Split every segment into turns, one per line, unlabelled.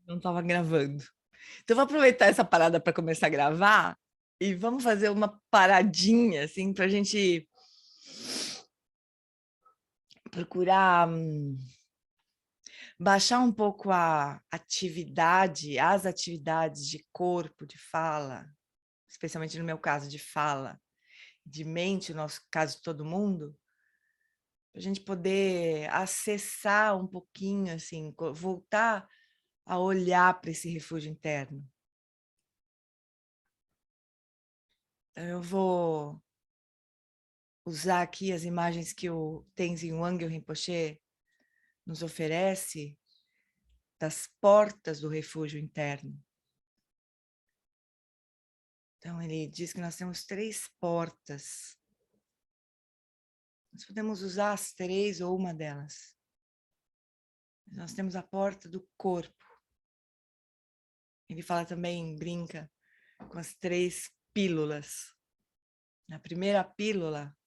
Não estava gravando. Então, vou aproveitar essa parada para começar a gravar e vamos fazer uma paradinha, assim, para a gente procurar baixar um pouco a atividade, as atividades de corpo, de fala, especialmente no meu caso de fala, de mente, no nosso caso de todo mundo, para a gente poder acessar um pouquinho, assim, voltar a olhar para esse refúgio interno. Então, eu vou usar aqui as imagens que o Tenzin Wangyal Rinpoche nos oferece das portas do refúgio interno. Então, ele diz que nós temos 3 portas. Nós podemos usar as 3 ou uma delas. Nós temos a porta do corpo. Ele fala também, brinca, com as 3 pílulas. A primeira pílula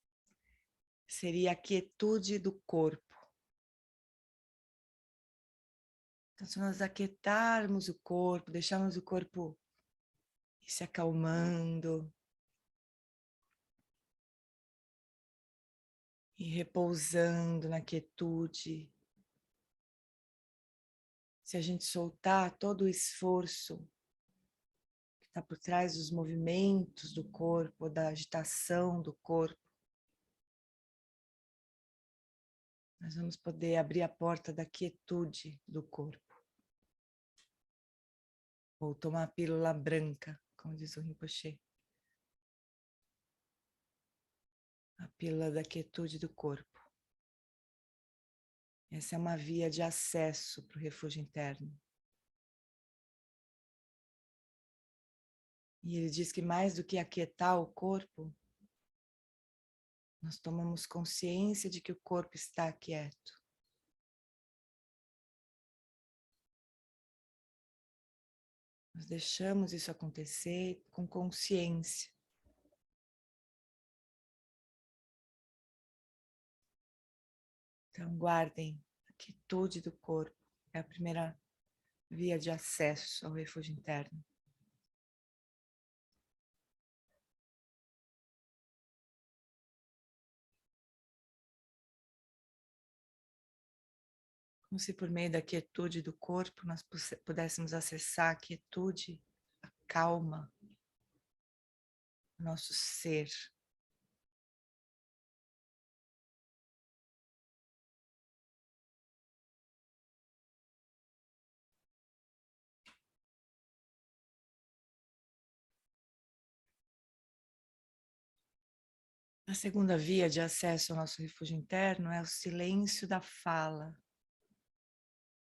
seria a quietude do corpo. Então, se nós aquietarmos o corpo, deixarmos o corpo ir se acalmando e repousando na quietude, se a gente soltar todo o esforço que está por trás dos movimentos do corpo, da agitação do corpo, nós vamos poder abrir a porta da quietude do corpo. Ou tomar a pílula branca, como diz o Rinpoche. A pílula da quietude do corpo. Essa é uma via de acesso para o refúgio interno. E ele diz que mais do que aquietar o corpo, nós tomamos consciência de que o corpo está quieto. Nós deixamos isso acontecer com consciência. Então, guardem a quietude do corpo. É a primeira via de acesso ao refúgio interno. Como se por meio da quietude do corpo nós pudéssemos acessar a quietude, a calma, o nosso ser. A segunda via de acesso ao nosso refúgio interno é o silêncio da fala.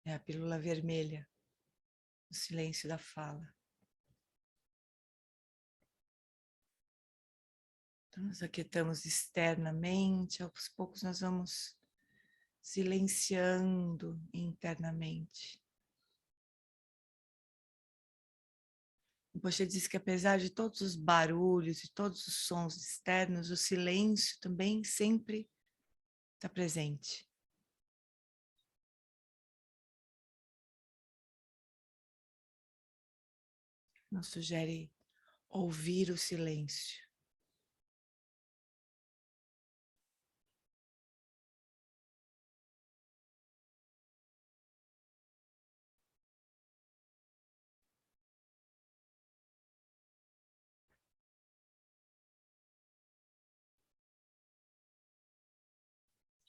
É a pílula vermelha, o silêncio da fala. Então, nós aquietamos externamente, aos poucos nós vamos silenciando internamente. O Poxa diz que apesar de todos os barulhos e todos os sons externos, o silêncio também sempre está presente. Nos sugere ouvir o silêncio.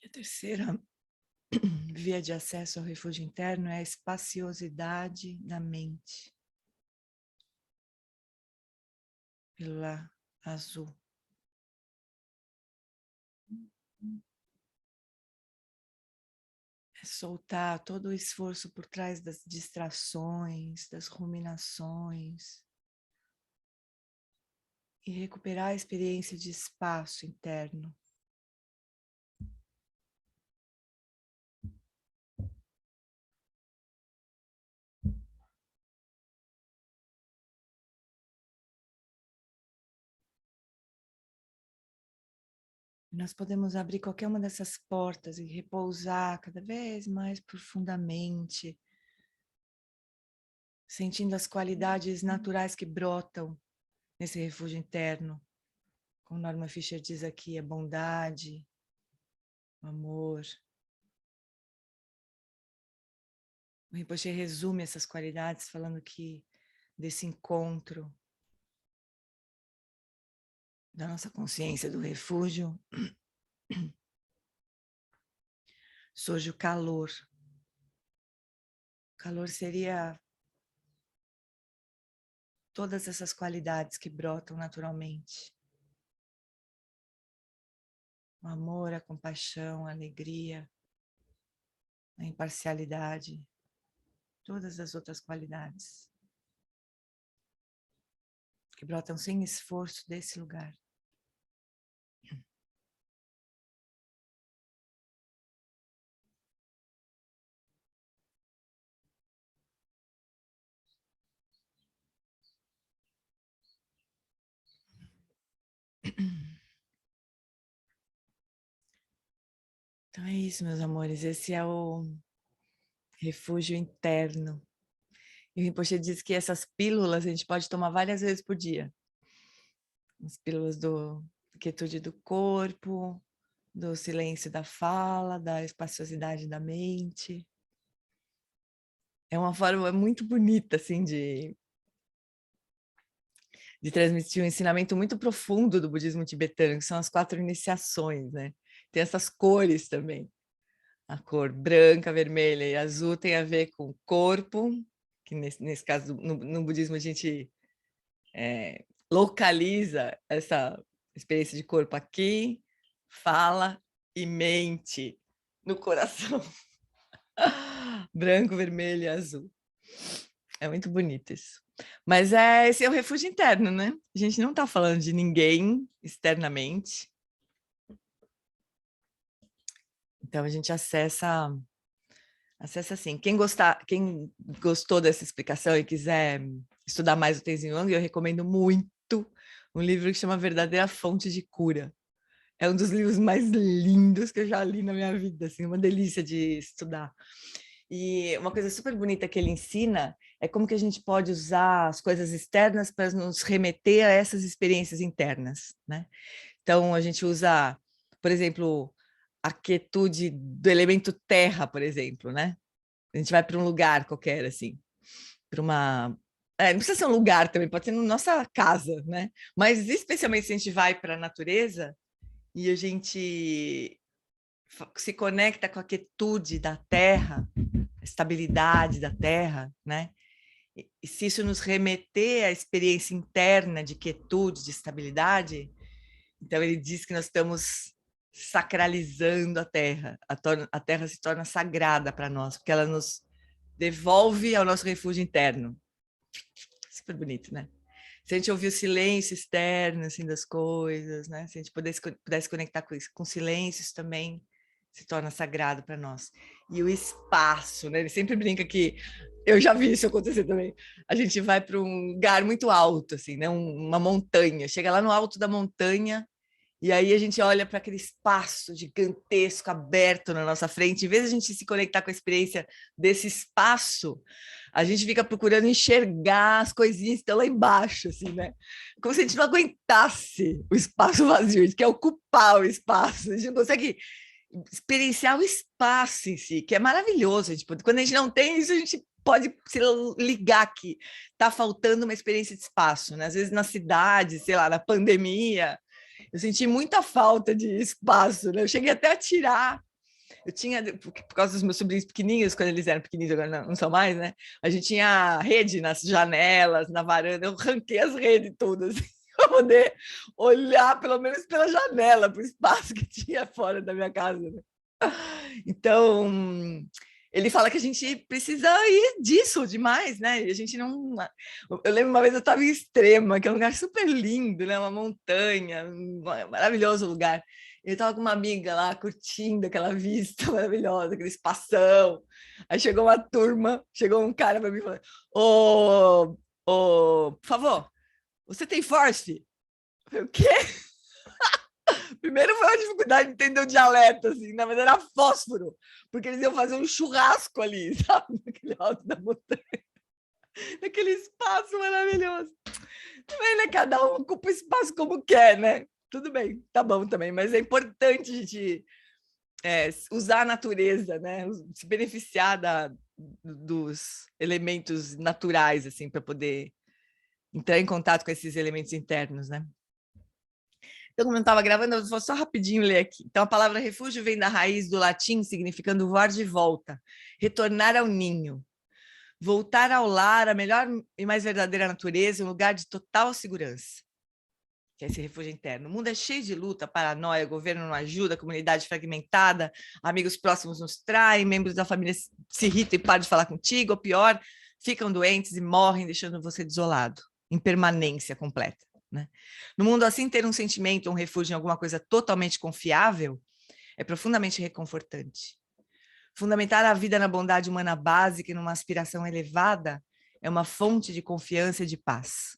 E a terceira via de acesso ao refúgio interno é a espaciosidade da mente. Pílula azul. É soltar todo o esforço por trás das distrações, das ruminações. E recuperar a experiência de espaço interno. Nós podemos abrir qualquer uma dessas portas e repousar cada vez mais profundamente sentindo as qualidades naturais que brotam nesse refúgio interno. Como Norman Fischer diz aqui, a bondade, o amor. O Rinpoche resume essas qualidades falando que desse encontro da nossa consciência do refúgio surge o calor. O calor seria todas essas qualidades que brotam naturalmente. O amor, a compaixão, a alegria, a imparcialidade, todas as outras qualidades que brotam sem esforço desse lugar. Então é isso, meus amores, esse é o refúgio interno. E o Rinpoche diz que essas pílulas a gente pode tomar várias vezes por dia. As pílulas da quietude do corpo, do silêncio da fala, da espaciosidade da mente. É uma forma muito bonita, assim, de transmitir um ensinamento muito profundo do budismo tibetano, que são as 4 iniciações, né? Tem essas cores também. A cor branca, vermelha e azul tem a ver com o corpo, que nesse caso, no budismo, a gente localiza essa experiência de corpo aqui, fala e mente no coração. Branco, vermelho e azul. É muito bonito isso. Mas esse é o refúgio interno, né? A gente não está falando de ninguém externamente. Então, a gente acessa assim. Quem gostou dessa explicação e quiser estudar mais o Tenzin Wangyal, eu recomendo muito um livro que chama Verdadeira Fonte de Cura. É um dos livros mais lindos que eu já li na minha vida, assim, uma delícia de estudar. E uma coisa super bonita que ele ensina é como que a gente pode usar as coisas externas para nos remeter a essas experiências internas, né? Então, a gente usa, por exemplo, a quietude do elemento terra, por exemplo, né? A gente vai para um lugar qualquer, assim, para uma... não precisa ser um lugar também, pode ser na nossa casa, né? Mas, especialmente, se a gente vai para a natureza e a gente se conecta com a quietude da terra, a estabilidade da terra, né? E se isso nos remeter à experiência interna de quietude, de estabilidade, então ele diz que nós estamos sacralizando a terra. A terra se torna sagrada para nós, porque ela nos devolve ao nosso refúgio interno. Super bonito, né? Se a gente ouvir o silêncio externo assim, das coisas, né? Se a gente pudesse conectar com isso, com silêncios também, se torna sagrado para nós. E o espaço, né? Ele sempre brinca que eu já vi isso acontecer também. A gente vai para um lugar muito alto, assim, né? Uma montanha. Chega lá no alto da montanha e aí a gente olha para aquele espaço gigantesco aberto na nossa frente. Em vez de a gente se conectar com a experiência desse espaço, a gente fica procurando enxergar as coisinhas que estão lá embaixo, assim, né? Como se a gente não aguentasse o espaço vazio, a gente quer ocupar o espaço, a gente não consegue experienciar o espaço em si, que é maravilhoso. Quando a gente não tem isso, a gente pode se ligar que está faltando uma experiência de espaço, né? Às vezes na cidade, sei lá, na pandemia, eu senti muita falta de espaço, né? Eu cheguei até a tirar. Eu tinha, por causa dos meus sobrinhos pequenininhos, quando eles eram pequenininhos, agora não são mais, né? A gente tinha rede nas janelas, na varanda. Eu arranquei as redes todas para poder olhar, pelo menos pela janela, para o espaço que tinha fora da minha casa. Né? Então, ele fala que a gente precisa ir disso demais, né? E a gente não... Eu lembro uma vez eu estava em Extrema, que é um lugar super lindo, né? Uma montanha, um maravilhoso lugar. Eu estava com uma amiga lá, curtindo aquela vista maravilhosa, aquele espação. Aí chegou uma turma, chegou um cara para mim e falou: por favor, você tem force? Eu falei, o quê? Primeiro foi uma dificuldade de entender o dialeto, assim, na verdade era fósforo, porque eles iam fazer um churrasco ali, sabe, naquele alto da montanha. naquele espaço maravilhoso. Também, né? Cada um ocupa o espaço como quer, né? Tudo bem, tá bom também, mas é importante a gente usar a natureza, né? Se beneficiar dos elementos naturais, assim, para poder entrar em contato com esses elementos internos, né? Então, como eu estava gravando, eu vou só rapidinho ler aqui. Então, a palavra refúgio vem da raiz do latim, significando voar de volta, retornar ao ninho, voltar ao lar, a melhor e mais verdadeira natureza, um lugar de total segurança, que é esse refúgio interno. O mundo é cheio de luta, paranoia, governo não ajuda, comunidade fragmentada, amigos próximos nos traem, membros da família se irritam e param de falar contigo, ou pior, ficam doentes e morrem, deixando você desolado, em permanência completa. Né? No mundo assim, ter um sentimento, um refúgio em alguma coisa totalmente confiável é profundamente reconfortante. Fundamentar a vida na bondade humana básica e numa aspiração elevada é uma fonte de confiança e de paz.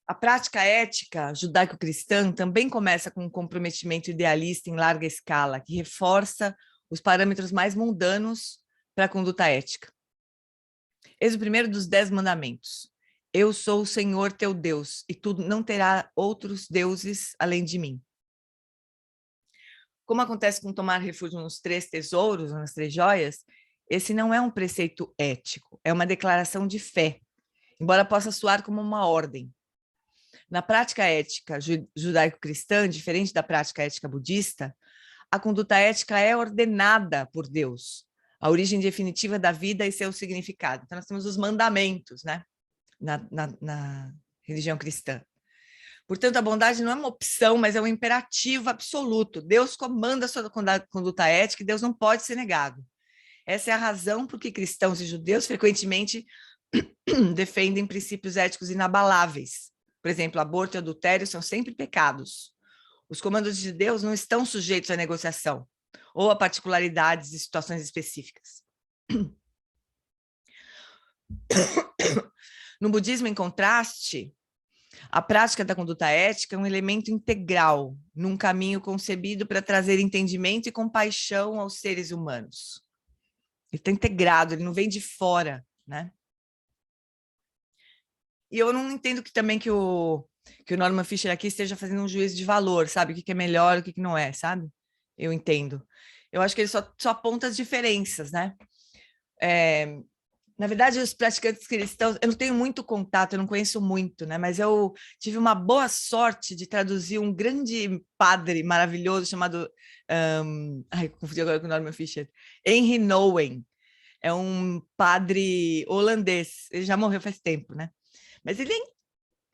A prática ética judaico-cristã também começa com um comprometimento idealista em larga escala, que reforça os parâmetros mais mundanos para a conduta ética. Eis o primeiro dos 10 mandamentos. Eu sou o Senhor teu Deus, e tu não terás outros deuses além de mim. Como acontece com tomar refúgio nos 3 tesouros, nas 3 joias, esse não é um preceito ético, é uma declaração de fé, embora possa soar como uma ordem. Na prática ética judaico-cristã, diferente da prática ética budista, a conduta ética é ordenada por Deus, a origem definitiva da vida e seu significado. Então, nós temos os mandamentos, né? Na religião cristã. Portanto, a bondade não é uma opção, mas é um imperativo absoluto. Deus comanda a sua conduta ética e Deus não pode ser negado. Essa é a razão por que cristãos e judeus frequentemente defendem princípios éticos inabaláveis. Por exemplo, aborto e adultério são sempre pecados. Os comandos de Deus não estão sujeitos à negociação ou a particularidades de situações específicas. No budismo, em contraste, a prática da conduta ética é um elemento integral num caminho concebido para trazer entendimento e compaixão aos seres humanos. Ele está integrado, ele não vem de fora, né? E eu não entendo que o Norman Fischer aqui esteja fazendo um juízo de valor, sabe? O que é melhor, o que não é, sabe? Eu entendo. Eu acho que ele só aponta as diferenças, né? Na verdade, os praticantes cristãos, eu não tenho muito contato, eu não conheço muito, né? Mas eu tive uma boa sorte de traduzir um grande padre maravilhoso chamado... confundi agora com o Norman Fischer. Henry Nouwen. É um padre holandês. Ele já morreu faz tempo, né? Mas ele é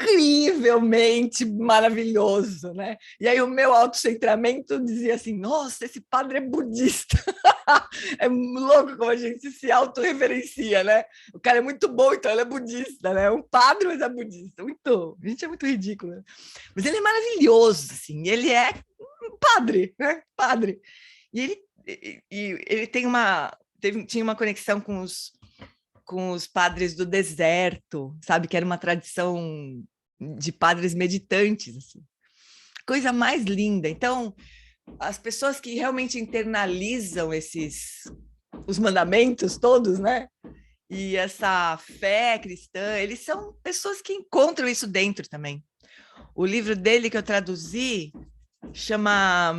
incrivelmente maravilhoso, né? E aí o meu autocentramento dizia assim, nossa, esse padre é budista. É louco como a gente se autorreferencia, né? O cara é muito bom, então ele é budista, né? Um padre, mas é budista. Muito, a gente é muito ridículo. Né? Mas ele é maravilhoso, assim. Ele é um padre, né? Padre. E ele tinha uma conexão com os padres do deserto, sabe? Que era uma tradição de padres meditantes, assim. Coisa mais linda. Então, as pessoas que realmente internalizam os mandamentos todos, né? E essa fé cristã, eles são pessoas que encontram isso dentro também. O livro dele que eu traduzi chama...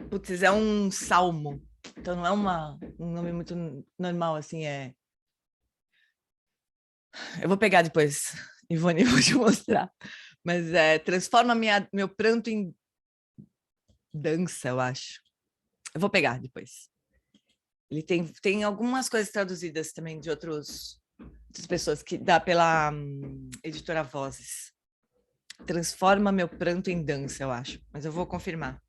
Putz, é um salmo. Então não é um nome muito normal, assim, Eu vou pegar depois, Ivone, vou te mostrar. Mas transforma meu pranto em dança, eu acho. Eu vou pegar depois. Ele tem algumas coisas traduzidas também de outras pessoas, que dá pela editora Vozes. Transforma meu pranto em dança, eu acho. Mas eu vou confirmar.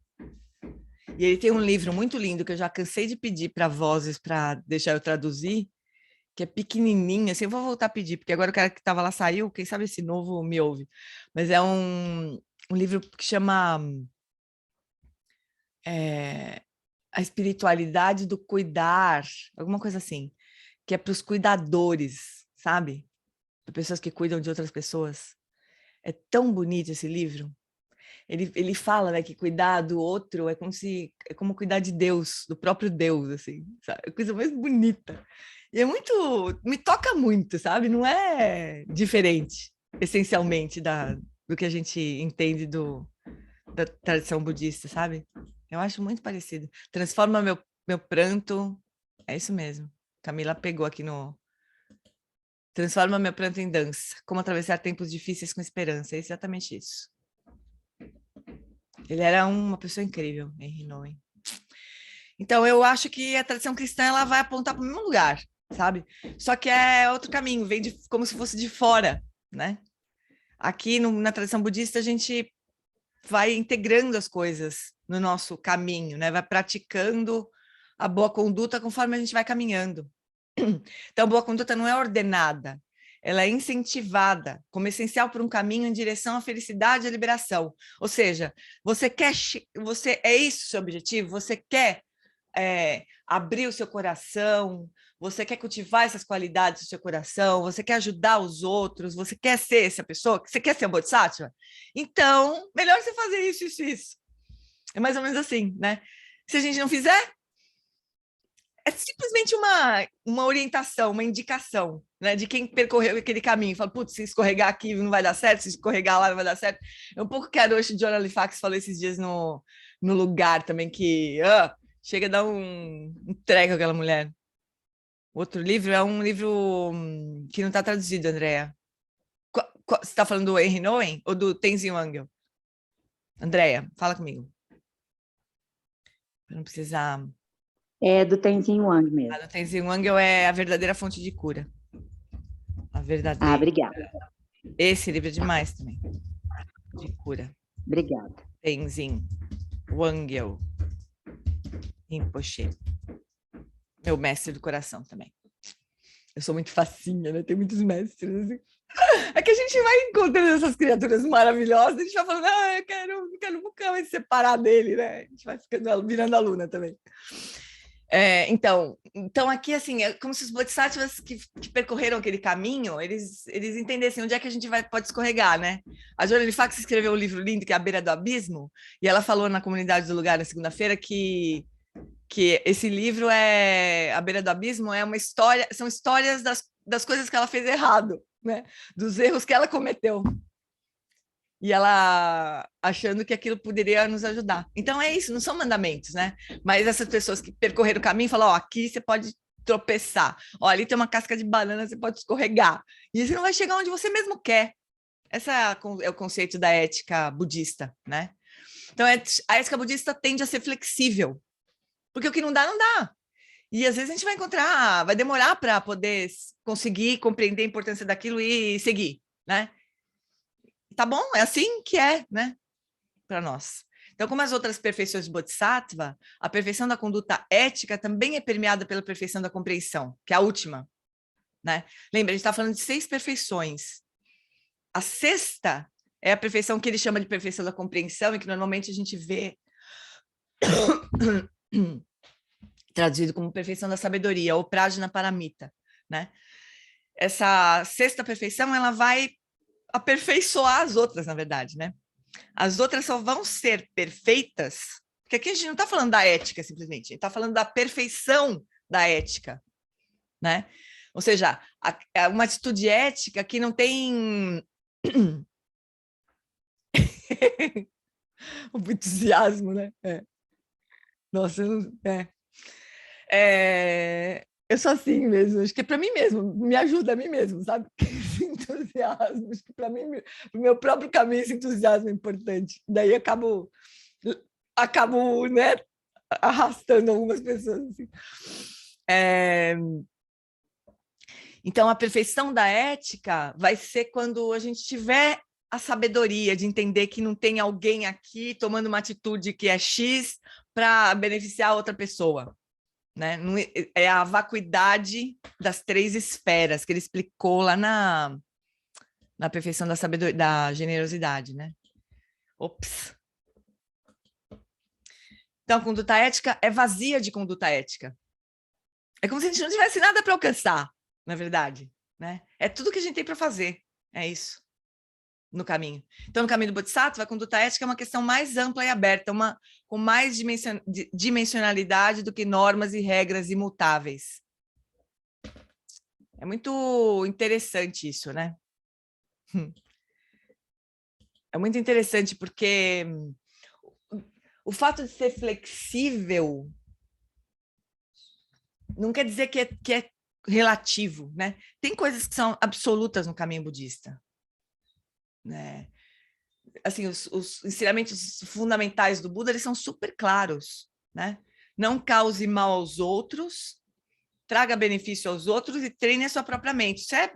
E ele tem um livro muito lindo que eu já cansei de pedir para Vozes para deixar eu traduzir, que é pequenininho, assim, eu vou voltar a pedir, porque agora o cara que estava lá saiu, quem sabe esse novo me ouve. Mas é um livro que chama A Espiritualidade do Cuidar, alguma coisa assim, que é para os cuidadores, sabe? Para pessoas que cuidam de outras pessoas. É tão bonito esse livro. ele fala, né, que cuidar do outro é como cuidar de Deus, do próprio Deus, assim, sabe? É a coisa mais bonita. E é muito, me toca muito, sabe? Não é diferente, essencialmente, do que a gente entende da tradição budista, sabe? Eu acho muito parecido. Transforma meu pranto, é isso mesmo. Camila pegou aqui no... Transforma meu pranto em dança. Como atravessar tempos difíceis com esperança. É exatamente isso. Ele era uma pessoa incrível, Henry Nouwen. Então, eu acho que a tradição cristã ela vai apontar para o mesmo lugar, sabe? Só que é outro caminho, vem como se fosse de fora, né? Aqui na tradição budista, a gente vai integrando as coisas no nosso caminho, né? Vai praticando a boa conduta conforme a gente vai caminhando. Então, a boa conduta não é ordenada, ela é incentivada como essencial para um caminho em direção à felicidade e à liberação. Ou seja, você é isso o seu objetivo? Você quer abrir o seu coração? Você quer cultivar essas qualidades do seu coração? Você quer ajudar os outros? Você quer ser essa pessoa? Você quer ser um bodhisattva? Então, melhor você fazer isso, isso, isso. É mais ou menos assim, né? Se a gente não fizer, é simplesmente uma orientação, uma indicação, né, de quem percorreu aquele caminho. Fala, putz, se escorregar aqui não vai dar certo, se escorregar lá não vai dar certo. É um pouco que a Roche John Halifax falou esses dias no lugar também, que chega a dar um treco aquela mulher. Outro livro é um livro que não está traduzido, Andréa. Você está falando do Henry Nouwen ou do Tenzin Wangyal? Andréa, fala comigo. Para não precisar...
É do Tenzin Wang mesmo.
do Tenzin Wangyal é a verdadeira fonte de cura. A verdadeira.
Ah, obrigada.
Esse livro é demais também. De cura.
Obrigada.
Tenzin Wangyal Rinpoche. Meu mestre do coração também. Eu sou muito facinha, né? Tem muitos mestres, assim. É que a gente vai encontrando essas criaturas maravilhosas, a gente vai falando, eu quero nunca mais separar dele, né? A gente vai virando aluna também. Então aqui, assim, é como se os bodhisattvas que percorreram aquele caminho, eles entendessem onde é que a gente pode escorregar, né? A Joana Halifax escreveu um livro lindo, que é A Beira do Abismo, e ela falou na comunidade do lugar na segunda-feira que esse livro A Beira do Abismo é uma história, são histórias das coisas que ela fez errado, né? Dos erros que ela cometeu. E ela achando que aquilo poderia nos ajudar. Então é isso, não são mandamentos, né? Mas essas pessoas que percorreram o caminho falam, aqui você pode tropeçar. Ó, ali tem uma casca de banana, você pode escorregar. E você não vai chegar onde você mesmo quer. Esse é o conceito da ética budista, né? Então, a ética budista tende a ser flexível. Porque o que não dá, não dá. E às vezes a gente vai vai demorar para poder conseguir compreender a importância daquilo e seguir, né? Tá bom, é assim que é, né? Para nós. Então, como as outras perfeições de Bodhisattva, a perfeição da conduta ética também é permeada pela perfeição da compreensão, que é a última, né? Lembra, a gente está falando de 6 perfeições. A sexta é a perfeição que ele chama de perfeição da compreensão e que normalmente a gente vê traduzido como perfeição da sabedoria, ou prajna paramita, né? Essa sexta perfeição, ela vai aperfeiçoar as outras, na verdade, né? As outras só vão ser perfeitas, porque aqui a gente não está falando da ética, simplesmente, a gente está falando da perfeição da ética, né? Ou seja, uma atitude ética que não tem o entusiasmo, né? Nossa, eu sou assim mesmo, acho que é para mim mesmo, me ajuda a mim mesmo, sabe? Esse entusiasmo, acho que para mim, para o meu próprio caminho, esse entusiasmo é importante. Daí acabo, né, arrastando algumas pessoas. Assim. Então, a perfeição da ética vai ser quando a gente tiver a sabedoria de entender que não tem alguém aqui tomando uma atitude que é X para beneficiar outra pessoa. Né? É a vacuidade das 3 esferas que ele explicou lá na perfeição da sabedoria, da generosidade, né? Ops. Então, a conduta ética é vazia de conduta ética. É como se a gente não tivesse nada para alcançar, na verdade, né? É tudo que a gente tem para fazer, é isso. no caminho. Então, no caminho do Bodhisattva, a conduta ética é uma questão mais ampla e aberta, com mais dimensionalidade do que normas e regras imutáveis. É muito interessante isso, né? É muito interessante porque o fato de ser flexível não quer dizer que é relativo, né? Tem coisas que são absolutas no caminho budista, né? Assim, os ensinamentos fundamentais do Buda, eles são super claros, né? Não cause mal aos outros, traga benefício aos outros e treine a sua própria mente. Isso é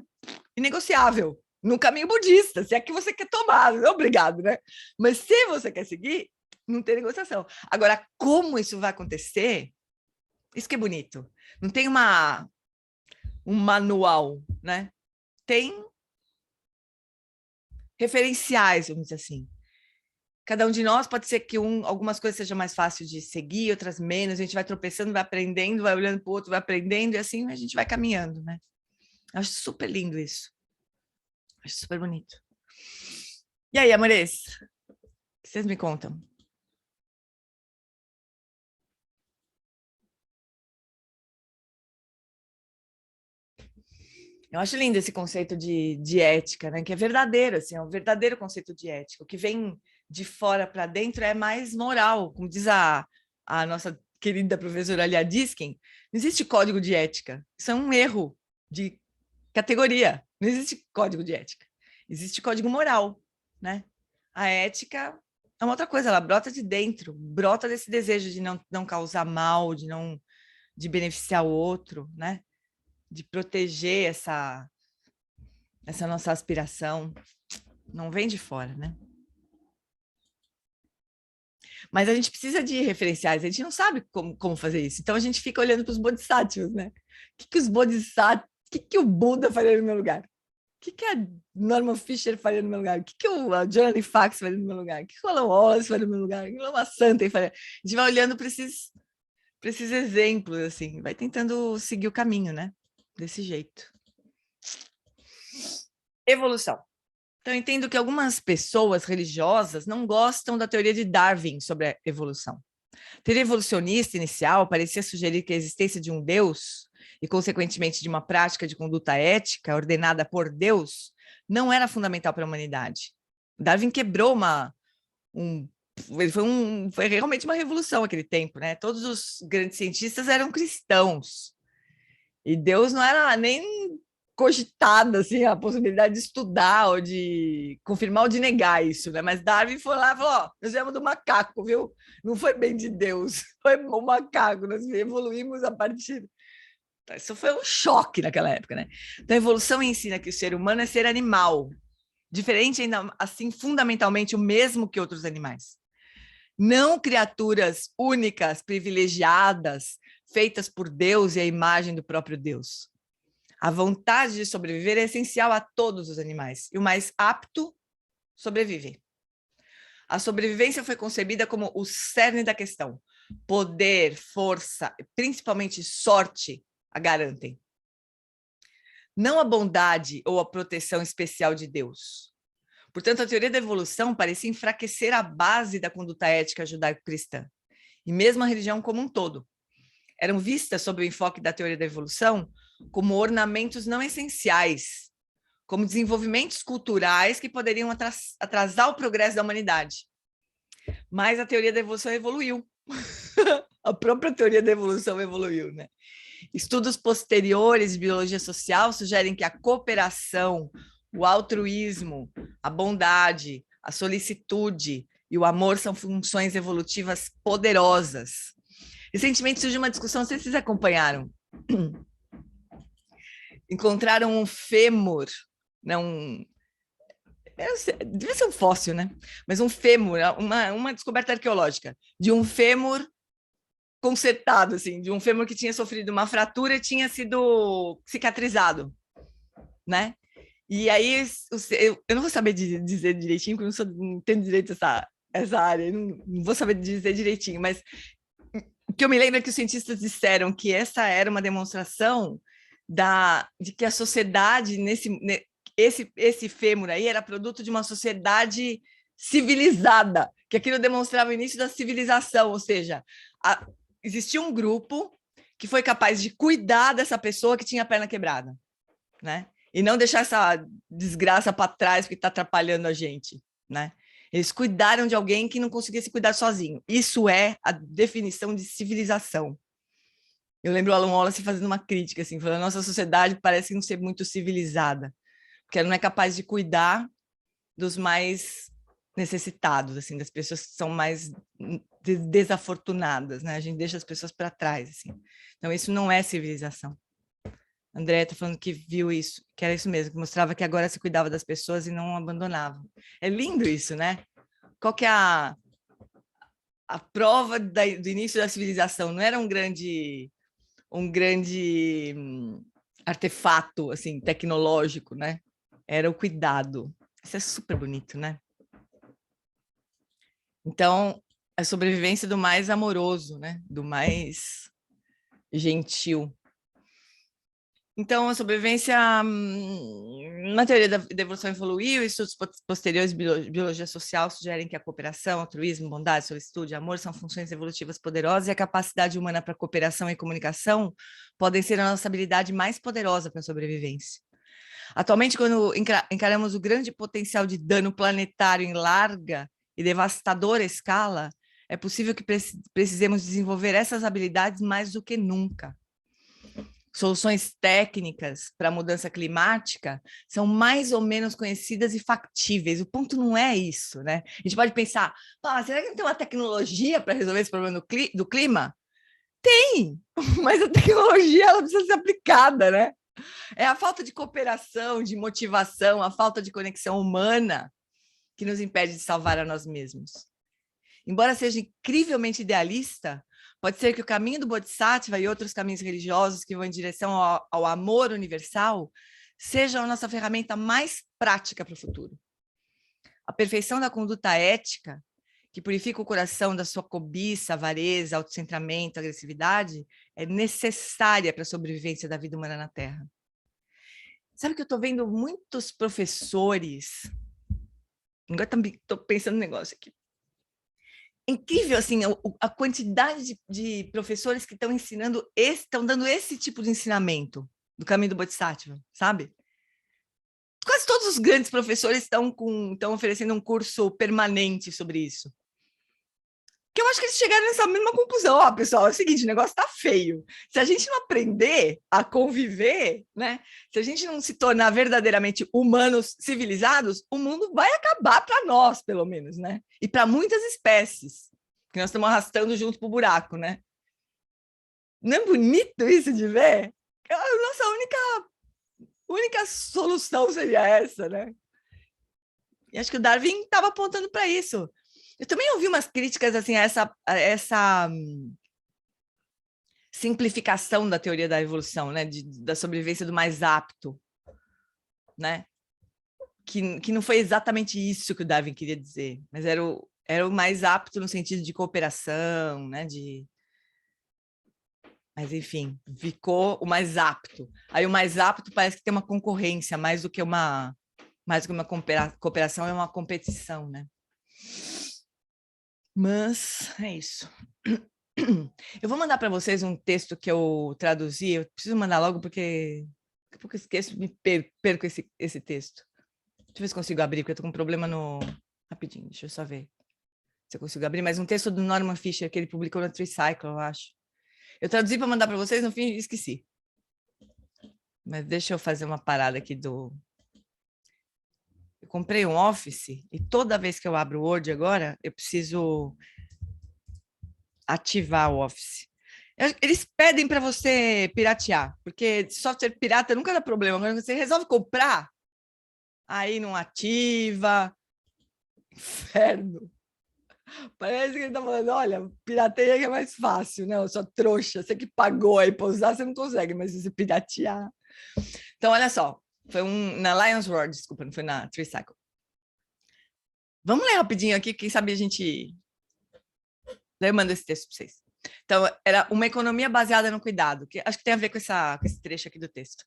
inegociável no caminho budista, se é que você quer tomar, não é obrigado, né? Mas se você quer seguir, não tem negociação. Agora, como isso vai acontecer? Isso que é bonito. Não tem um manual, né? Tem referenciais, vamos dizer assim. Cada um de nós pode ser que algumas coisas sejam mais fáceis de seguir, outras menos. A gente vai tropeçando, vai aprendendo, vai olhando para o outro, vai aprendendo, e assim a gente vai caminhando, né? Eu acho super lindo isso. Acho super bonito. E aí, amores? O que vocês me contam? Eu acho lindo esse conceito de ética, né? Que é verdadeiro, assim, é um verdadeiro conceito de ética. O que vem de fora para dentro é mais moral, como diz a nossa querida professora Alia Diskin, não existe código de ética. Isso é um erro de categoria. Não existe código de ética. Existe código moral, né? A ética é uma outra coisa, ela brota de dentro, brota desse desejo de não causar mal, de beneficiar o outro, né? De proteger essa nossa aspiração. Não vem de fora, né? Mas a gente precisa de referenciais, a gente não sabe como fazer isso. Então a gente fica olhando para os bodhisattvas, né? O que o Buda faria no meu lugar? O que a Norman Fisher faria no meu lugar? O que a Johnny Fax faria no meu lugar? O que o Alan Wallace faria no meu lugar? O que o Lama Santa faria? A gente vai olhando para esses exemplos, assim, vai tentando seguir o caminho, né? Desse jeito. Evolução. Então, eu entendo que algumas pessoas religiosas não gostam da teoria de Darwin sobre a evolução. A teoria evolucionista inicial parecia sugerir que a existência de um Deus e, consequentemente, de uma prática de conduta ética ordenada por Deus não era fundamental para a humanidade. Darwin quebrou foi realmente uma revolução naquele tempo, né? Todos os grandes cientistas eram cristãos e Deus não era nem cogitada assim, a possibilidade de estudar ou de confirmar ou de negar isso, né? Mas Darwin foi lá e falou: ó, nós viemos do macaco, viu? Não foi bem de Deus, foi o macaco, nós evoluímos a partir. Isso foi um choque naquela época, né? Então, a evolução ensina que o ser humano é ser animal, diferente ainda assim, fundamentalmente o mesmo que outros animais. Não criaturas únicas, privilegiadas, feitas por Deus e a imagem do próprio Deus. A vontade de sobreviver é essencial a todos os animais, e o mais apto sobrevive. A sobrevivência foi concebida como o cerne da questão. Poder, força, principalmente sorte, a garantem. Não a bondade ou a proteção especial de Deus. Portanto, a teoria da evolução parecia enfraquecer a base da conduta ética judaico-cristã, e mesmo a religião como um todo. Eram vistas, sob o enfoque da teoria da evolução, como ornamentos não essenciais, como desenvolvimentos culturais que poderiam atrasar o progresso da humanidade. Mas a teoria da evolução evoluiu. A própria teoria da evolução evoluiu, né? Estudos posteriores de biologia social sugerem que a cooperação, o altruísmo, a bondade, a solicitude e o amor são funções evolutivas poderosas. Recentemente surgiu uma discussão, não sei se vocês acompanharam. Encontraram um fêmur, né, devia ser um fóssil, né? Mas um fêmur, uma descoberta arqueológica de um fêmur consertado, assim, de um fêmur que tinha sofrido uma fratura e tinha sido cicatrizado, né? E aí, eu não vou saber dizer direitinho, porque eu não tenho direito a essa área, não vou saber dizer direitinho, mas o que eu me lembro é que os cientistas disseram que essa era uma demonstração de que a sociedade, esse fêmur aí era produto de uma sociedade civilizada, que aquilo demonstrava o início da civilização, ou seja, existia um grupo que foi capaz de cuidar dessa pessoa que tinha a perna quebrada, né? E não deixar essa desgraça para trás porque está atrapalhando a gente, né? Eles cuidaram de alguém que não conseguia se cuidar sozinho. Isso é a definição de civilização. Eu lembro o Alan Wallace fazendo uma crítica, assim, falando, nossa sociedade parece não ser muito civilizada, porque ela não é capaz de cuidar dos mais necessitados, assim, das pessoas que são mais desafortunadas, né? A gente deixa as pessoas para trás, assim. Então, isso não é civilização. André está falando que viu isso, que era isso mesmo, que mostrava que agora se cuidava das pessoas e não abandonava. É lindo isso, né? Qual que é a prova do início da civilização? Não era um grande artefato assim tecnológico, né? Era o cuidado. Isso é super bonito, né? Então, a sobrevivência do mais amoroso, né? Do mais gentil. Então, a sobrevivência, na teoria da evolução evoluiu, estudos posteriores de biologia social sugerem que a cooperação, altruísmo, bondade, solicitude, amor são funções evolutivas poderosas e a capacidade humana para cooperação e comunicação podem ser a nossa habilidade mais poderosa para a sobrevivência. Atualmente, quando encaramos o grande potencial de dano planetário em larga e devastadora escala, é possível que precisemos desenvolver essas habilidades mais do que nunca. Soluções técnicas para a mudança climática são mais ou menos conhecidas e factíveis. O ponto não é isso, né? A gente pode pensar, será que não tem uma tecnologia para resolver esse problema do clima? Tem, mas a tecnologia ela precisa ser aplicada, né? É a falta de cooperação, de motivação, a falta de conexão humana que nos impede de salvar a nós mesmos. Embora seja incrivelmente idealista, pode ser que o caminho do Bodhisattva e outros caminhos religiosos que vão em direção ao amor universal sejam a nossa ferramenta mais prática para o futuro. A perfeição da conduta ética, que purifica o coração da sua cobiça, avareza, autocentramento, agressividade, é necessária para a sobrevivência da vida humana na Terra. Sabe que eu estou vendo muitos professores... Agora estou pensando no negócio aqui. Incrível, assim, a quantidade de professores que estão ensinando, estão dando esse tipo de ensinamento do caminho do Bodhisattva, sabe? Quase todos os grandes professores estão oferecendo um curso permanente sobre isso. Que eu acho que eles chegaram nessa mesma conclusão. Pessoal, é o seguinte, o negócio está feio. Se a gente não aprender a conviver, né? Se a gente não se tornar verdadeiramente humanos civilizados, o mundo vai acabar para nós, pelo menos, né? E para muitas espécies que nós estamos arrastando junto para o buraco, né? Não é bonito isso de ver? A nossa única solução seria essa, né? E acho que o Darwin estava apontando para isso. Eu também ouvi umas críticas assim, a essa simplificação da teoria da evolução, né? Da sobrevivência do mais apto, né? Que não foi exatamente isso que o Darwin queria dizer, mas era o mais apto no sentido de cooperação, né? Mas, enfim, ficou o mais apto. Aí o mais apto parece que tem uma concorrência, mais do que uma cooperação, é uma competição, né? Mas é isso. Eu vou mandar para vocês um texto que eu traduzi. Eu preciso mandar logo porque daqui a pouco eu esqueço, me perco esse texto. Deixa eu ver se consigo abrir, porque eu estou com um problema no... Rapidinho, deixa eu só ver se eu consigo abrir. Mas um texto do Norman Fisher, que ele publicou no Tricycle, eu acho. Eu traduzi para mandar para vocês, no fim esqueci. Mas deixa eu fazer uma parada aqui do... Eu comprei um Office e toda vez que eu abro o Word agora, eu preciso ativar o Office. Eles pedem para você piratear, porque software pirata nunca dá problema. Quando você resolve comprar, aí não ativa. Inferno. Parece que ele está falando, olha, pirateia que é mais fácil, né? Eu sou trouxa, você que pagou aí para usar, você não consegue, mas se você piratear... Então, olha só, foi na Lions Roar, desculpa, não foi na Tricycle. Vamos ler rapidinho aqui, quem sabe a gente... Daí eu mando esse texto para vocês. Então, era uma economia baseada no cuidado, que acho que tem a ver com esse trecho aqui do texto.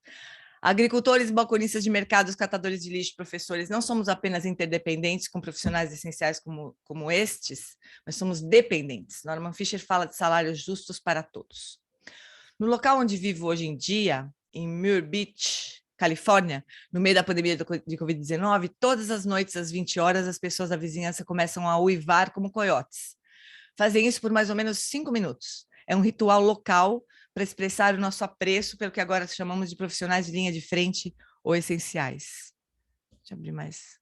Agricultores, balconistas de mercados, catadores de lixo, professores, não somos apenas interdependentes com profissionais essenciais como estes, mas somos dependentes. Norman Fischer fala de salários justos para todos. No local onde vivo hoje em dia, em Muir Beach, Califórnia, no meio da pandemia de Covid-19, todas as noites, às 20 horas, as pessoas da vizinhança começam a uivar como coiotes. Fazem isso por mais ou menos 5 minutos. É um ritual local para expressar o nosso apreço pelo que agora chamamos de profissionais de linha de frente ou essenciais. Deixa eu abrir mais.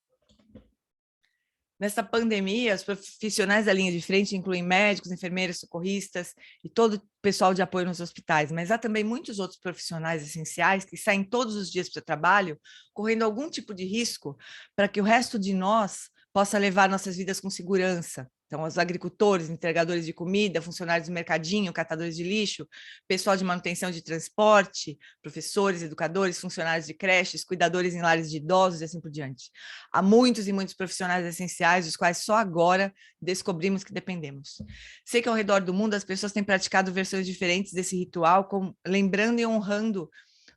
Nessa pandemia, os profissionais da linha de frente incluem médicos, enfermeiros, socorristas e todo o pessoal de apoio nos hospitais, mas há também muitos outros profissionais essenciais que saem todos os dias para o trabalho, correndo algum tipo de risco para que o resto de nós possa levar nossas vidas com segurança. Então, os agricultores, entregadores de comida, funcionários do mercadinho, catadores de lixo, pessoal de manutenção de transporte, professores, educadores, funcionários de creches, cuidadores em lares de idosos e assim por diante. Há muitos e muitos profissionais essenciais, dos quais só agora descobrimos que dependemos. Sei que ao redor do mundo as pessoas têm praticado versões diferentes desse ritual, lembrando e honrando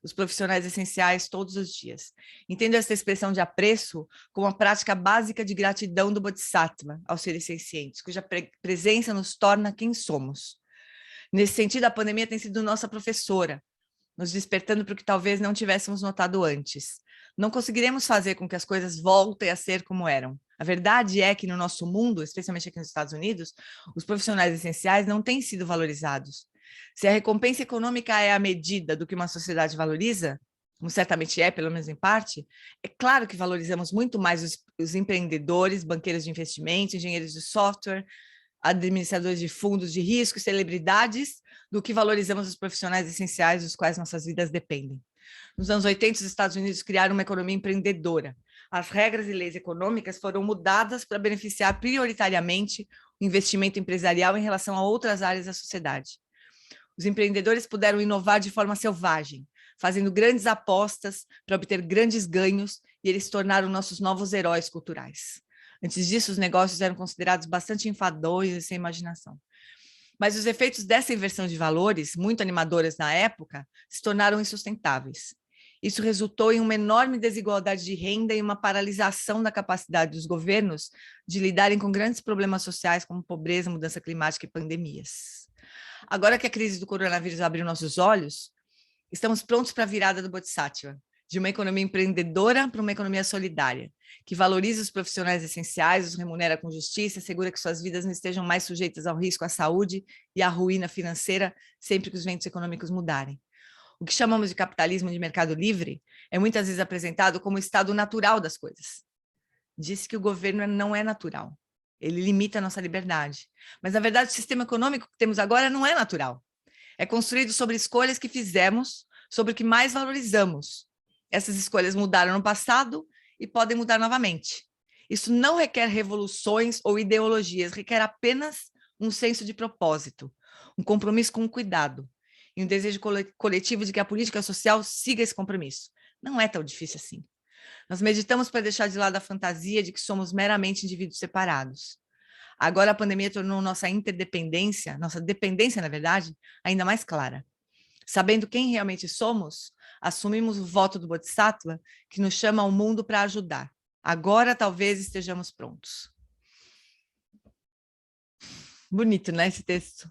os profissionais essenciais todos os dias. Entendo essa expressão de apreço como uma prática básica de gratidão do Bodhisattva aos seres sencientes, cuja presença nos torna quem somos. Nesse sentido, a pandemia tem sido nossa professora, nos despertando para o que talvez não tivéssemos notado antes. Não conseguiremos fazer com que as coisas voltem a ser como eram. A verdade é que no nosso mundo, especialmente aqui nos Estados Unidos, os profissionais essenciais não têm sido valorizados. Se a recompensa econômica é a medida do que uma sociedade valoriza, como certamente é, pelo menos em parte, é claro que valorizamos muito mais os empreendedores, banqueiros de investimento, engenheiros de software, administradores de fundos de risco, celebridades, do que valorizamos os profissionais essenciais dos quais nossas vidas dependem. Nos anos 80, os Estados Unidos criaram uma economia empreendedora. As regras e leis econômicas foram mudadas para beneficiar prioritariamente o investimento empresarial em relação a outras áreas da sociedade. Os empreendedores puderam inovar de forma selvagem, fazendo grandes apostas para obter grandes ganhos, e eles se tornaram nossos novos heróis culturais. Antes disso, os negócios eram considerados bastante enfadonhos e sem imaginação. Mas os efeitos dessa inversão de valores, muito animadoras na época, se tornaram insustentáveis. Isso resultou em uma enorme desigualdade de renda e uma paralisação da capacidade dos governos de lidarem com grandes problemas sociais como pobreza, mudança climática e pandemias. Agora que a crise do coronavírus abriu nossos olhos, estamos prontos para a virada do Bodhisattva, de uma economia empreendedora para uma economia solidária, que valoriza os profissionais essenciais, os remunera com justiça, assegura que suas vidas não estejam mais sujeitas ao risco à saúde e à ruína financeira sempre que os ventos econômicos mudarem. O que chamamos de capitalismo de mercado livre é muitas vezes apresentado como o estado natural das coisas. Diz que o governo não é natural. Ele limita a nossa liberdade. Mas, na verdade, o sistema econômico que temos agora não é natural. É construído sobre escolhas que fizemos, sobre o que mais valorizamos. Essas escolhas mudaram no passado e podem mudar novamente. Isso não requer revoluções ou ideologias, requer apenas um senso de propósito, um compromisso com o cuidado e um desejo coletivo de que a política social siga esse compromisso. Não é tão difícil assim. Nós meditamos para deixar de lado a fantasia de que somos meramente indivíduos separados. Agora a pandemia tornou nossa interdependência, nossa dependência, na verdade, ainda mais clara. Sabendo quem realmente somos, assumimos o voto do Bodhisattva que nos chama ao mundo para ajudar. Agora talvez estejamos prontos. Bonito, né, esse texto?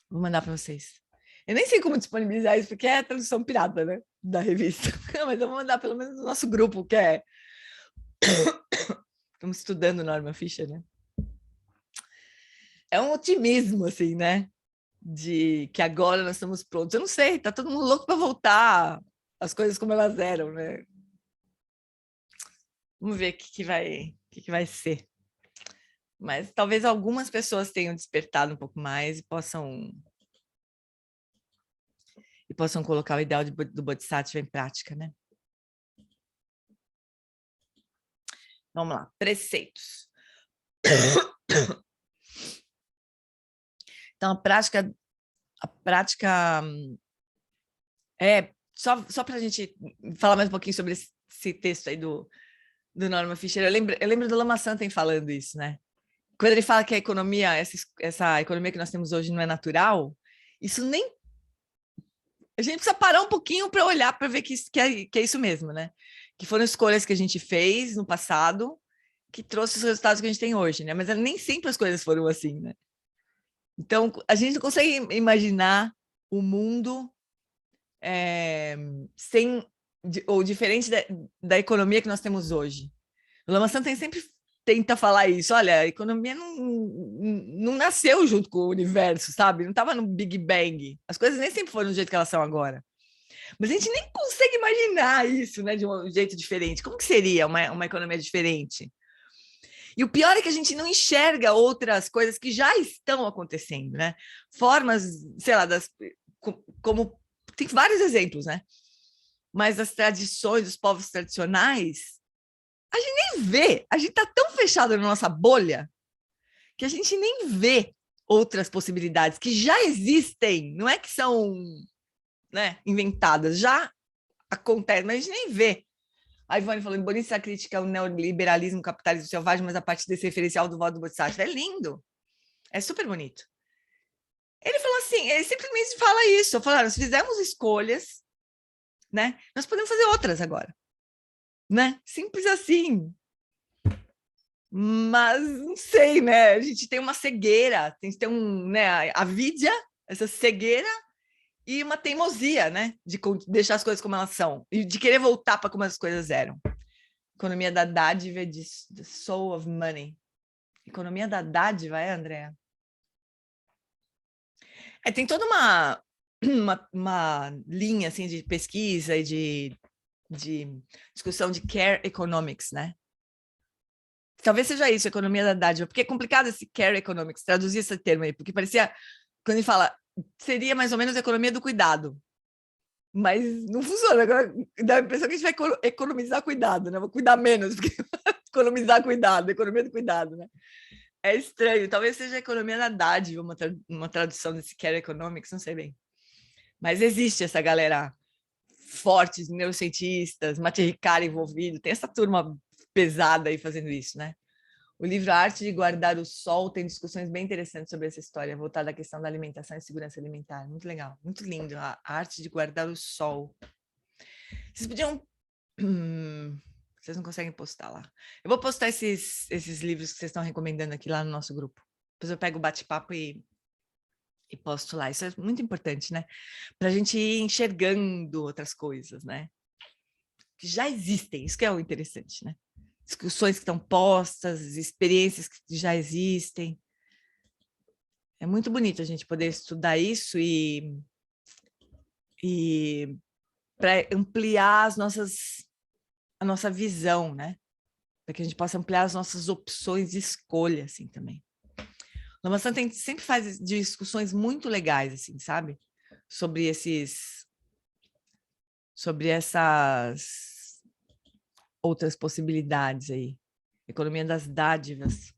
Vou mandar para vocês. Eu nem sei como disponibilizar isso, porque é a tradução pirata, né, da revista. Mas eu vou mandar pelo menos no nosso grupo, que é... Estamos estudando Norman Fischer, né? É um otimismo, assim, né? De que agora nós estamos prontos. Eu não sei, tá todo mundo louco para voltar as coisas como elas eram, né? Vamos ver o que vai ser. Mas talvez algumas pessoas tenham despertado um pouco mais e possam colocar o ideal do Bodhisattva em prática, né? Vamos lá, preceitos. Então, a prática é, só para a gente falar mais um pouquinho sobre esse texto aí do Norman Fischer, eu lembro do Lama Santen falando isso, né? Quando ele fala que a economia, essa economia que nós temos hoje não é natural, isso nem A gente precisa parar um pouquinho para olhar, para ver que é isso mesmo, né? Que foram escolhas que a gente fez no passado que trouxe os resultados que a gente tem hoje, né? Mas nem sempre as coisas foram assim, né? Então, a gente não consegue imaginar o mundo sem ou diferente da economia que nós temos hoje. O Lama Santen sempre tenta falar isso. Olha, a economia não nasceu junto com o universo, sabe? Não estava no Big Bang. As coisas nem sempre foram do jeito que elas são agora. Mas a gente nem consegue imaginar isso, né, de um jeito diferente. Como que seria uma economia diferente? E o pior é que a gente não enxerga outras coisas que já estão acontecendo, né? Formas, sei lá, como tem vários exemplos, né? Mas as tradições dos povos tradicionais, a gente nem vê. A gente está tão fechado na nossa bolha que a gente nem vê outras possibilidades que já existem. Não é que são, né, inventadas, já acontece, mas a gente nem vê. A Ivone falou, embora a crítica ao neoliberalismo, capitalismo selvagem, mas a partir desse referencial do voto do Bodhisattva é lindo. É super bonito. Ele falou assim, ele simplesmente fala isso. Falaram, nós fizemos escolhas, né? Nós podemos fazer outras agora, né? Simples assim. Mas não sei, né? A gente tem uma cegueira, tem que ter né? A avidia, essa cegueira e uma teimosia, né? De deixar as coisas como elas são e de querer voltar para como as coisas eram. Economia da dádiva de The Soul of Money. Economia da dádiva, Andréa? Tem toda uma linha assim, de pesquisa e de discussão de care economics, né? Talvez seja isso, economia da dádiva, porque é complicado esse care economics, traduzir esse termo aí, porque parecia, quando ele fala, seria mais ou menos a economia do cuidado. Mas não funciona, agora dá a impressão que a gente vai economizar cuidado, né? Vou cuidar menos, porque economizar cuidado, economia do cuidado, né? É estranho, talvez seja a economia da dádiva, uma tradução desse care economics, não sei bem. Mas existe essa galera fortes, neurocientistas, Matia Ricard envolvido, tem essa turma pesada aí fazendo isso, né? O livro A Arte de Guardar o Sol tem discussões bem interessantes sobre essa história, voltada à questão da alimentação e segurança alimentar. Muito legal, muito lindo. A Arte de Guardar o Sol. Vocês podiam... Vocês não conseguem postar lá. Eu vou postar esses livros que vocês estão recomendando aqui lá no nosso grupo. Depois eu pego o bate-papo e posto lá. Isso é muito importante, né? Para a gente ir enxergando outras coisas, né? Que já existem, isso que é o interessante, né? Discussões que estão postas, experiências que já existem. É muito bonito a gente poder estudar isso e para ampliar a nossa visão, né? Para que a gente possa ampliar as nossas opções de escolha, assim, também. O Lama Santen sempre faz discussões muito legais, assim, sabe? Sobre essas outras possibilidades aí. Economia das dádivas.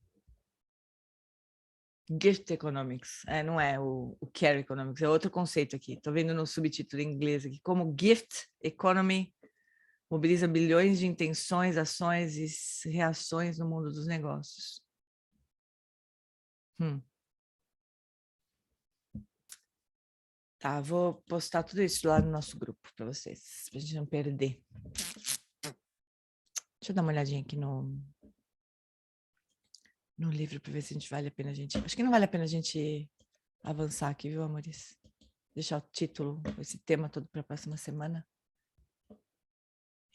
Gift economics, não é o care economics, é outro conceito aqui. Estou vendo no subtítulo em inglês aqui, como gift economy mobiliza bilhões de intenções, ações e reações no mundo dos negócios. Tá, vou postar tudo isso lá no nosso grupo para vocês, para a gente não perder. Deixa eu dar uma olhadinha aqui no livro para ver se vale a pena a gente... Acho que não vale a pena a gente avançar aqui, viu, amores? Deixar o título, esse tema todo para a próxima semana.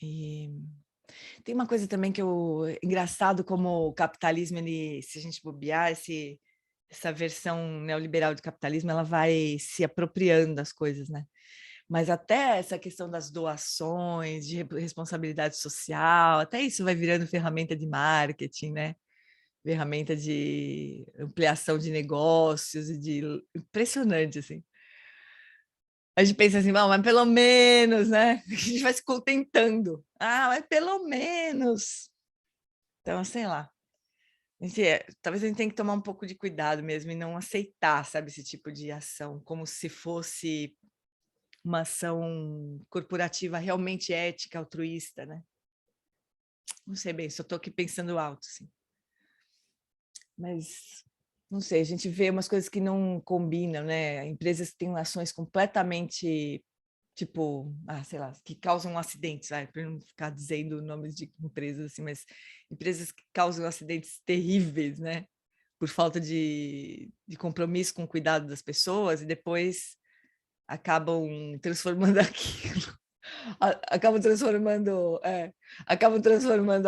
E tem uma coisa também que engraçado como o capitalismo, se a gente bobear, essa versão neoliberal de capitalismo, ela vai se apropriando das coisas, né? Mas até essa questão das doações, de responsabilidade social, até isso vai virando ferramenta de marketing, né? Ferramenta de ampliação de negócios impressionante, assim. A gente pensa assim, mas pelo menos, né? A gente vai se contentando. Mas pelo menos. Então, sei lá. Talvez a gente tenha que tomar um pouco de cuidado mesmo e não aceitar, sabe, esse tipo de ação, como se fosse uma ação corporativa realmente ética, altruísta, né? Não sei bem, só estou aqui pensando alto, assim. Mas, não sei, a gente vê umas coisas que não combinam, né? Empresas que têm ações completamente tipo, sei lá, que causam acidentes, para não ficar dizendo nomes de empresas assim, mas empresas que causam acidentes terríveis, né? Por falta de compromisso com o cuidado das pessoas e depois acabam transformando aquilo, acabam transformando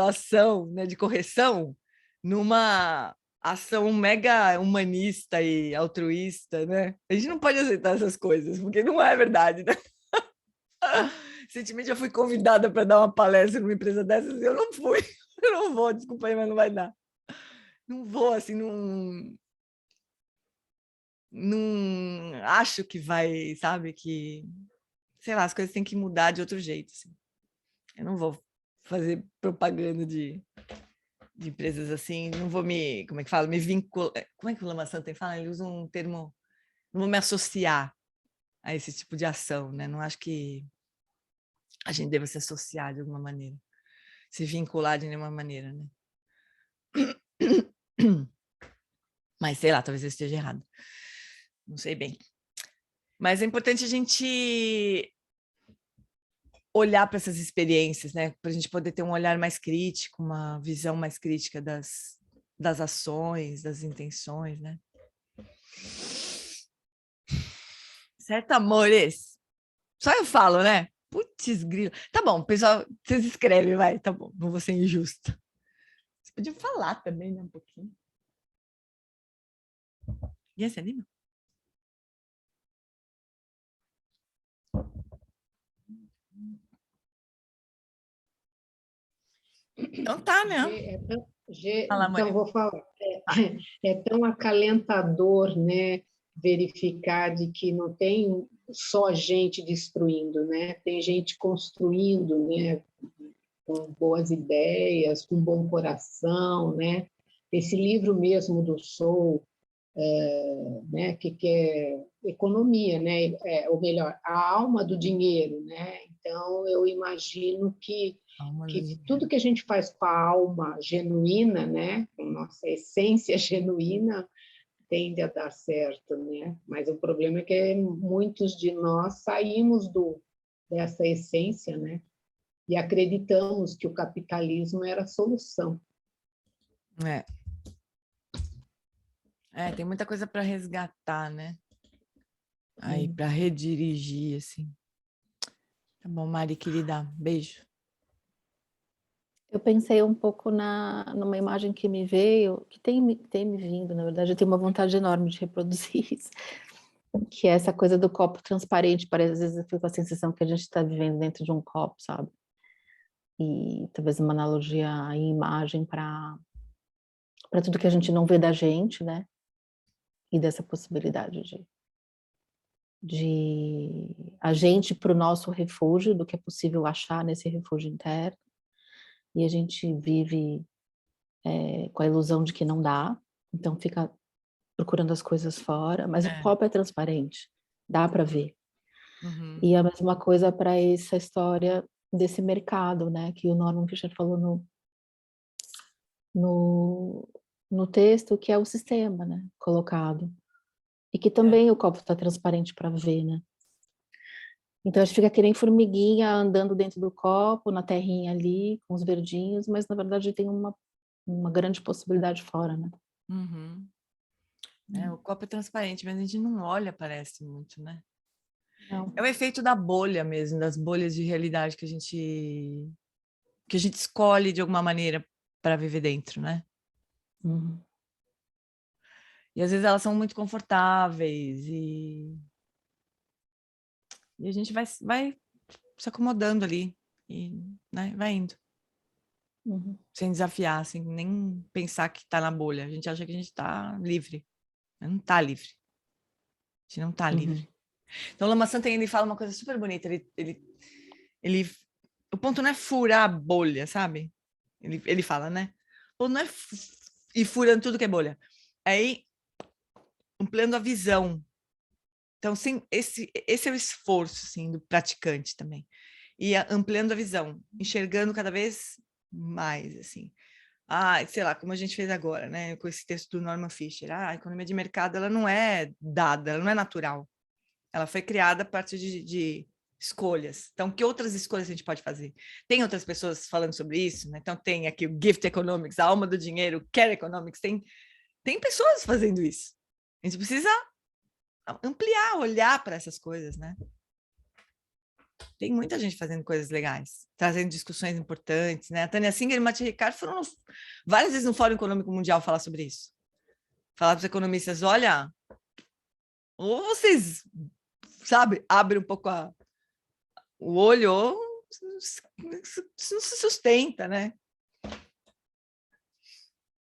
a ação, né, de correção numa ação mega humanista e altruísta, né? A gente não pode aceitar essas coisas, porque não é verdade, né? Recentemente eu fui convidada para dar uma palestra numa empresa dessas e eu não fui. Eu não vou, desculpa aí, mas não vai dar. Não vou, assim, não acho que vai, sabe, que, sei lá, as coisas têm que mudar de outro jeito, assim. Eu não vou fazer propaganda de empresas assim, não vou como é que fala, me vincular, como é que o Lama Santa fala? Ele usa um termo, não vou me associar a esse tipo de ação, né? Não acho que a gente deva se associar de alguma maneira, se vincular de nenhuma maneira, né? Mas sei lá, talvez eu esteja errado. Não sei bem. Mas é importante a gente olhar para essas experiências, né? Para a gente poder ter um olhar mais crítico, uma visão mais crítica das ações, das intenções, né? Certo, amores? Só eu falo, né? Putz, grilo. Tá bom, pessoal, vocês escrevem, vai. Tá bom, não vou ser injusta. Você podia falar também, né? Um pouquinho. E esse anima? Então tá, né? Fala,
Então,
amor.
vou falar. É tão acalentador, né, verificar de que não tem só gente destruindo, né? Tem gente construindo, né, com boas ideias, com bom coração, né? Esse livro mesmo do Soul, né, que é economia, né? Ou melhor, a alma do dinheiro, né? Então, eu imagino que tudo que a gente faz com a alma genuína, né, com nossa essência genuína, tende a dar certo, né? Mas o problema é que muitos de nós saímos dessa essência, né? E acreditamos que o capitalismo era a solução.
Tem muita coisa para resgatar, né? Aí, para redirigir, assim. Tá bom, Mari, querida, beijo.
Eu pensei um pouco numa imagem que me veio, que tem me vindo, na verdade, eu tenho uma vontade enorme de reproduzir isso, que é essa coisa do copo transparente. Parece, às vezes eu fico com a sensação que a gente está vivendo dentro de um copo, sabe? E talvez uma analogia em imagem para tudo que a gente não vê da gente, né? E dessa possibilidade de a gente para o nosso refúgio, do que é possível achar nesse refúgio interno. E a gente vive com a ilusão de que não dá, então fica procurando as coisas fora, mas o copo é transparente, dá para ver.
Uhum.
E a mesma coisa para essa história desse mercado, né, que o Norman Fischer falou no texto, que é o sistema, né, colocado. E que também o copo está transparente para ver, né. Então a gente fica que nem formiguinha andando dentro do copo, na terrinha ali, com os verdinhos, mas na verdade tem uma grande possibilidade fora, né.
Uhum. O copo é transparente, mas a gente não olha, parece muito, né?
Não.
É o efeito da bolha mesmo, das bolhas de realidade que a gente escolhe de alguma maneira para viver dentro, né?
Uhum.
E às vezes elas são muito confortáveis e a gente vai se acomodando ali e, né, vai indo.
Uhum.
Sem desafiar, sem nem pensar que está na bolha. A gente acha que a gente está livre. Mas não está livre. A gente não está livre. Então, o Lama Santa ele fala uma coisa super bonita. O ponto não é furar a bolha, sabe? Ele fala, né? O ponto não é ir furando tudo que é bolha. É ir ampliando a visão. Então, sim, esse é o esforço, assim, do praticante também. E ampliando a visão, enxergando cada vez mais, assim. Sei lá, como a gente fez agora, né? Com esse texto do Norman Fischer. A economia de mercado, ela não é dada, ela não é natural. Ela foi criada a partir de escolhas. Então, que outras escolhas a gente pode fazer? Tem outras pessoas falando sobre isso, né? Então, tem aqui o Gift Economics, a alma do dinheiro, o Care Economics, tem pessoas fazendo isso. A gente precisa ampliar, olhar para essas coisas, né? Tem muita gente fazendo coisas legais, trazendo discussões importantes, né? A Tânia Singer e o Mati Ricardo foram várias vezes no Fórum Econômico Mundial falar sobre isso. Falar para os economistas, olha, ou vocês, sabe, abrem um pouco o olho, ou não se sustenta, né?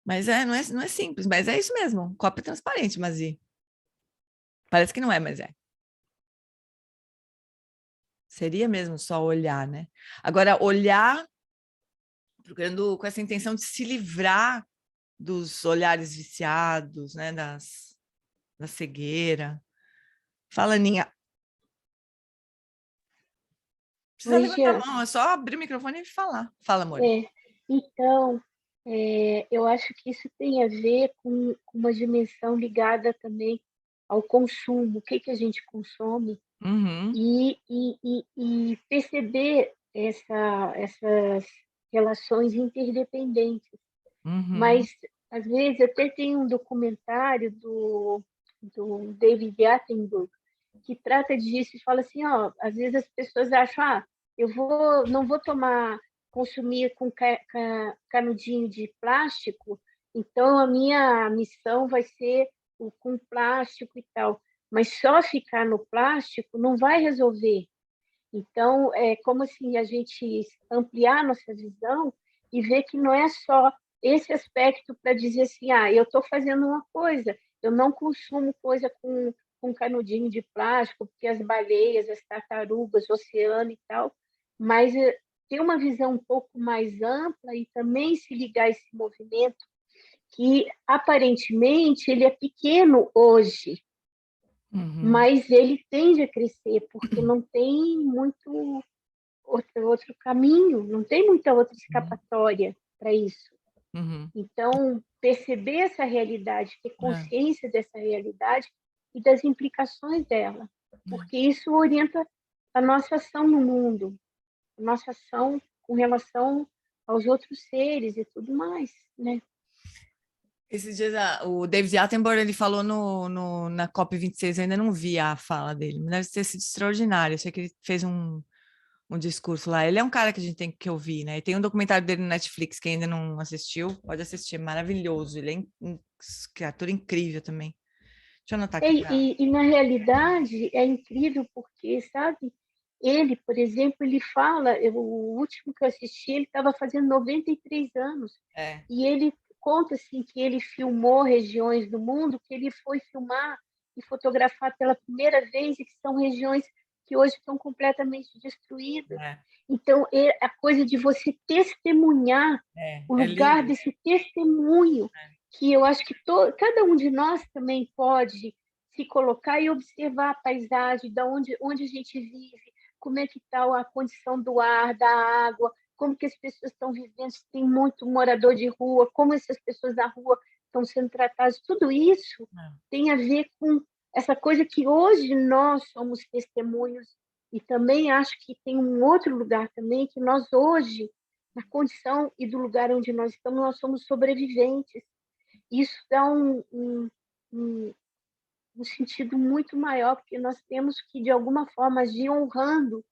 Mas não é simples, mas é isso mesmo. Copo é transparente, mas parece que não é, mas é. Seria mesmo só olhar, né? Agora, olhar procurando com essa intenção de se livrar dos olhares viciados, né? Da cegueira. Fala, Aninha. Precisa
Oi,
levantar a
Jean.
mão, é só abrir o microfone e falar. Fala, amor.
Então, eu acho que isso tem a ver com uma dimensão ligada também ao consumo, o que a gente consome,
Uhum,
e perceber essas relações interdependentes.
uhum,
Mas, às vezes, até tem um documentário do David Attenborough que trata disso e fala assim, ó, às vezes as pessoas acham, não vou consumir com canudinho de plástico, então a minha missão vai ser com plástico e tal. Mas só ficar no plástico não vai resolver. Então, é como assim a gente ampliar nossa visão e ver que não é só esse aspecto para dizer assim, eu estou fazendo uma coisa, eu não consumo coisa com canudinho de plástico, porque as baleias, as tartarugas, o oceano e tal, mas ter uma visão um pouco mais ampla e também se ligar a esse movimento que, aparentemente, ele é pequeno hoje,
uhum,
mas ele tende a crescer, porque não tem muito outro caminho, não tem muita outra escapatória para isso.
uhum.
Então, perceber essa realidade, ter
É,
consciência dessa realidade e das implicações dela, porque isso orienta a nossa ação no mundo, a nossa ação com relação aos outros seres e tudo mais, né?
Esses dias o David Attenborough ele falou na COP26, eu ainda não vi a fala dele, mas deve ter sido extraordinário. Eu sei que ele fez um discurso lá. Ele é um cara que a gente tem que ouvir, né? E tem um documentário dele no Netflix que ainda não assistiu, pode assistir, é maravilhoso. Ele é um criatura incrível também. Deixa eu anotar aqui para.
E na realidade é incrível porque, sabe, ele, por exemplo, ele fala, o último que eu assisti, ele estava fazendo 93 anos,
É.
e ele conta assim que ele filmou regiões do mundo que ele foi filmar e fotografar pela primeira vez e que são regiões que hoje estão completamente destruídas.
É,
Então, a coisa de você testemunhar, o
é
lugar
lindo.
desse testemunho, que eu acho que cada um de nós também pode se colocar e observar a paisagem, da onde a gente vive, como é que está a condição do ar, da água, como que as pessoas estão vivendo, se tem muito morador de rua, como essas pessoas da rua estão sendo tratadas. Tudo isso tem a ver com essa coisa que hoje nós somos testemunhos, e também acho que tem um outro lugar também, que nós hoje, na condição e do lugar onde nós estamos, nós somos sobreviventes. Isso dá um sentido muito maior, porque nós temos que, de alguma forma, agir honrando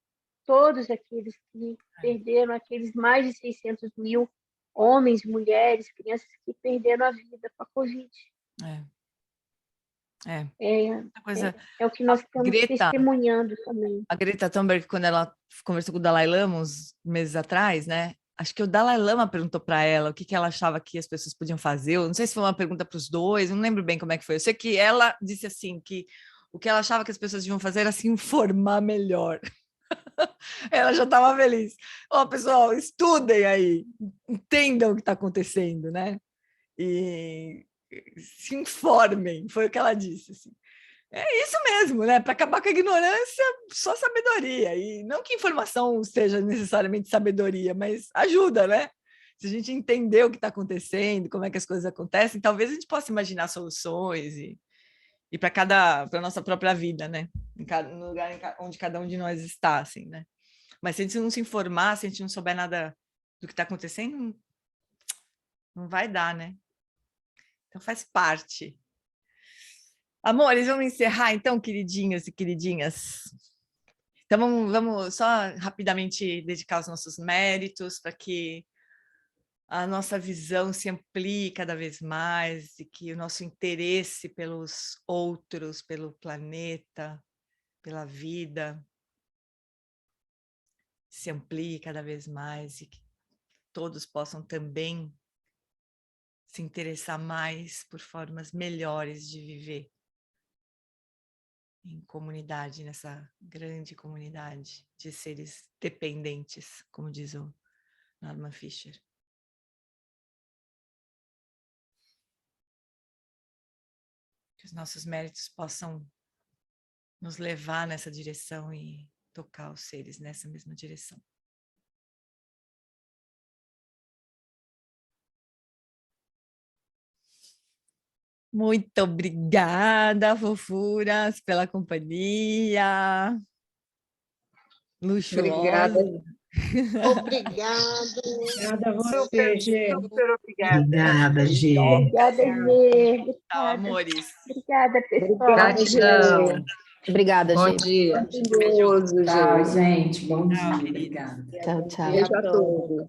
todos aqueles que perderam, aqueles mais de 600 mil homens, mulheres, crianças que perderam a vida com a Covid. É o que nós estamos testemunhando também.
A Greta Thunberg, quando ela conversou com o Dalai Lama uns meses atrás, né? Acho que o Dalai Lama perguntou para ela o que ela achava que as pessoas podiam fazer. Eu não sei se foi uma pergunta para os dois, não lembro bem como é que foi. Eu sei que ela disse assim que o que ela achava que as pessoas deviam fazer era se informar melhor. Ela já estava feliz. Pessoal, estudem aí, entendam o que está acontecendo, né? E se informem, foi o que ela disse. Assim. É isso mesmo, né? Para acabar com a ignorância, só sabedoria. E não que informação seja necessariamente sabedoria, mas ajuda, né? Se a gente entender o que está acontecendo, como é que as coisas acontecem, talvez a gente possa imaginar soluções E para a nossa própria vida, né? No lugar onde cada um de nós está, assim, né? Mas se a gente não se informar, se a gente não souber nada do que está acontecendo, não vai dar, né? Então faz parte. Amores, vamos encerrar então, queridinhos e queridinhas. Então vamos só rapidamente dedicar os nossos méritos para que a nossa visão se amplie cada vez mais e que o nosso interesse pelos outros, pelo planeta, pela vida, se amplie cada vez mais e que todos possam também se interessar mais por formas melhores de viver em comunidade, nessa grande comunidade de seres dependentes, como diz o Norman Fischer. Que os nossos méritos possam nos levar nessa direção e tocar os seres nessa mesma direção. Muito obrigada, fofuras, pela companhia. Luxuosa.
Obrigada.
Obrigado.
Obrigada a você, Gê.
Super obrigada.
Obrigada, Gê.
Obrigada, Gê.
Tchau, amores.
Obrigada, pessoal.
Gratidão.
Obrigada,
Bom
gente.
dia.
Maravilhoso,
Tchau,
Gê.
gente. Bom
Tchau,
dia.
querida.
Obrigada.
Tchau, tchau.
Beijo a todos.